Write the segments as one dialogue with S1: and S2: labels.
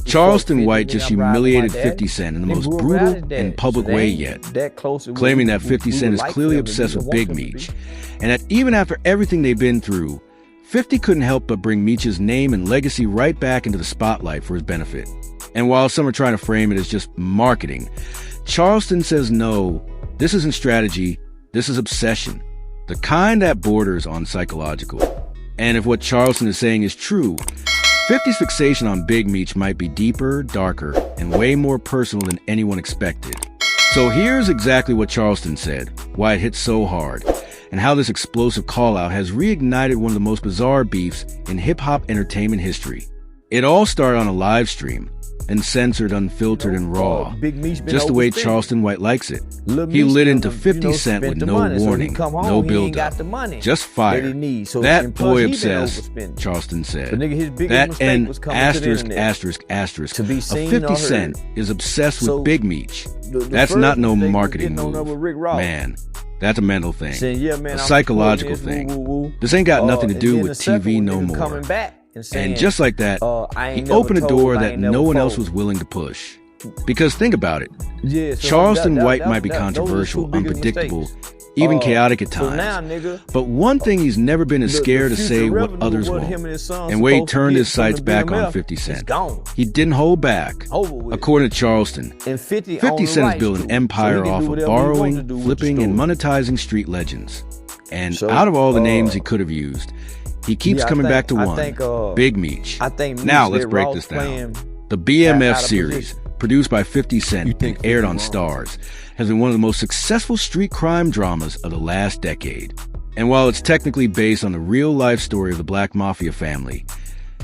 S1: Charleston White just humiliated 50 Cent in the most brutal and public way yet, claiming that 50 Cent is clearly obsessed with Big Meech, and that even after everything they've been through, 50 couldn't help but bring Meech's name and legacy right back into the spotlight for his benefit. And while some are trying to frame it as just marketing, Charleston says no, this isn't strategy, this is obsession, the kind that borders on psychological. And if what Charleston is saying is true, 50's fixation on Big Meech might be deeper, darker, and way more personal than anyone expected. So here's exactly what Charleston said, why it hit so hard, and how this explosive call-out has reignited one of the most bizarre beefs in hip-hop entertainment history. It all started on a live stream, uncensored, unfiltered, and raw, just the way Charleston White likes it. He lit into 50 Cent with no warning, no build-up, just fire. That boy obsessed, Charleston said. That and asterisk, a 50 Cent is obsessed with Big Meech. That's not no marketing move, man. That's a mental thing, a psychological thing. This ain't got nothing to do with TV no more. And just like that, he opened a door that no one else was willing to push. Because think about it, Charleston White might be controversial, unpredictable, even chaotic at times, but one thing he's never been is scared to say what others won't. And where he turned his sights back on 50 Cent, he didn't hold back. According to Charleston, 50 Cent has built an empire off of borrowing, flipping, and monetizing street legends. And out of all the names he could have used, he keeps coming back to one, Big Meech. Now let's break this down. The BMF series, produced by 50 Cent and aired on Stars, has been one of the most successful street crime dramas of the last decade. And while it's technically based on the real-life story of the Black Mafia family,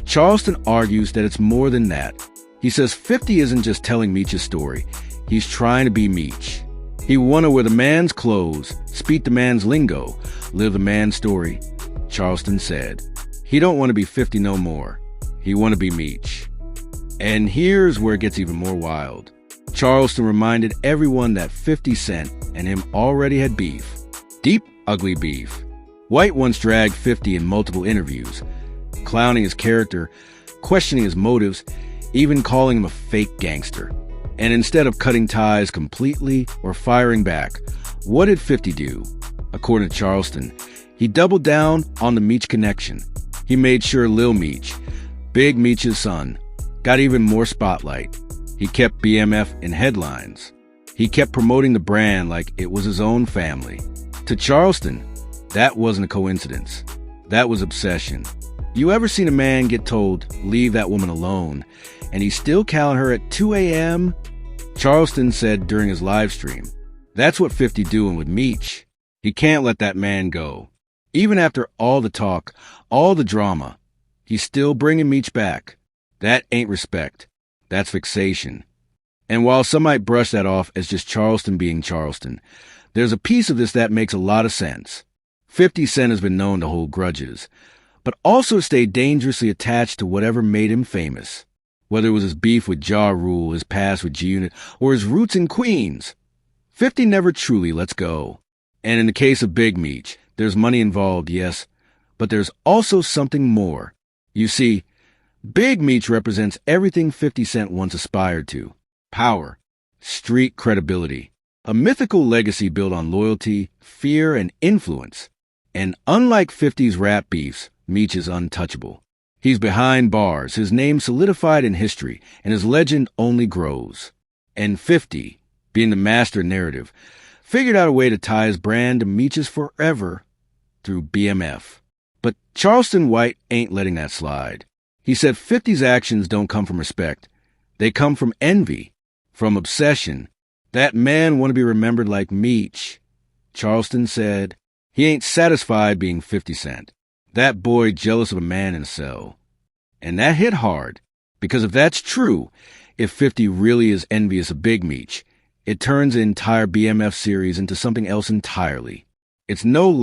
S1: Charleston argues that it's more than that. He says 50 isn't just telling Meech's story, he's trying to be Meech. He wanna wear the man's clothes, speak the man's lingo, live the man's story. Charleston said, he don't want to be 50 no more. He want to be Meech. And here's where it gets even more wild. Charleston reminded everyone that 50 Cent and him already had beef. Deep, ugly beef. White once dragged 50 in multiple interviews, clowning his character, questioning his motives, even calling him a fake gangster. And instead of cutting ties completely or firing back, what did 50 do? According to Charleston, he doubled down on the Meech connection. He made sure Lil Meech, Big Meech's son, got even more spotlight. He kept BMF in headlines. He kept promoting the brand like it was his own family. To Charleston, that wasn't a coincidence. That was obsession. You ever seen a man get told, leave that woman alone, and he's still calling her at 2 a.m.? Charleston said during his live stream, that's what 50 doing with Meech. He can't let that man go. Even after all the talk, all the drama, he's still bringing Meech back. That ain't respect. That's fixation. And while some might brush that off as just Charleston being Charleston, there's a piece of this that makes a lot of sense. 50 Cent has been known to hold grudges, but also stay dangerously attached to whatever made him famous. Whether it was his beef with Ja Rule, his past with G-Unit, or his roots in Queens, 50 never truly lets go. And in the case of Big Meech, there's money involved, yes, but there's also something more. You see, Big Meech represents everything 50 Cent once aspired to. Power, street credibility, a mythical legacy built on loyalty, fear, and influence. And unlike 50's rap beefs, Meech is untouchable. He's behind bars, his name solidified in history, and his legend only grows. And 50, being the master narrative, figured out a way to tie his brand to Meech's forever through BMF. But Charleston White ain't letting that slide. He said 50's actions don't come from respect. They come from envy, from obsession. That man want to be remembered like Meech. Charleston said he ain't satisfied being 50 Cent. That boy jealous of a man in a cell. And that hit hard, because if that's true, if 50 really is envious of Big Meech, it turns the entire BMF series into something else entirely. It's no longer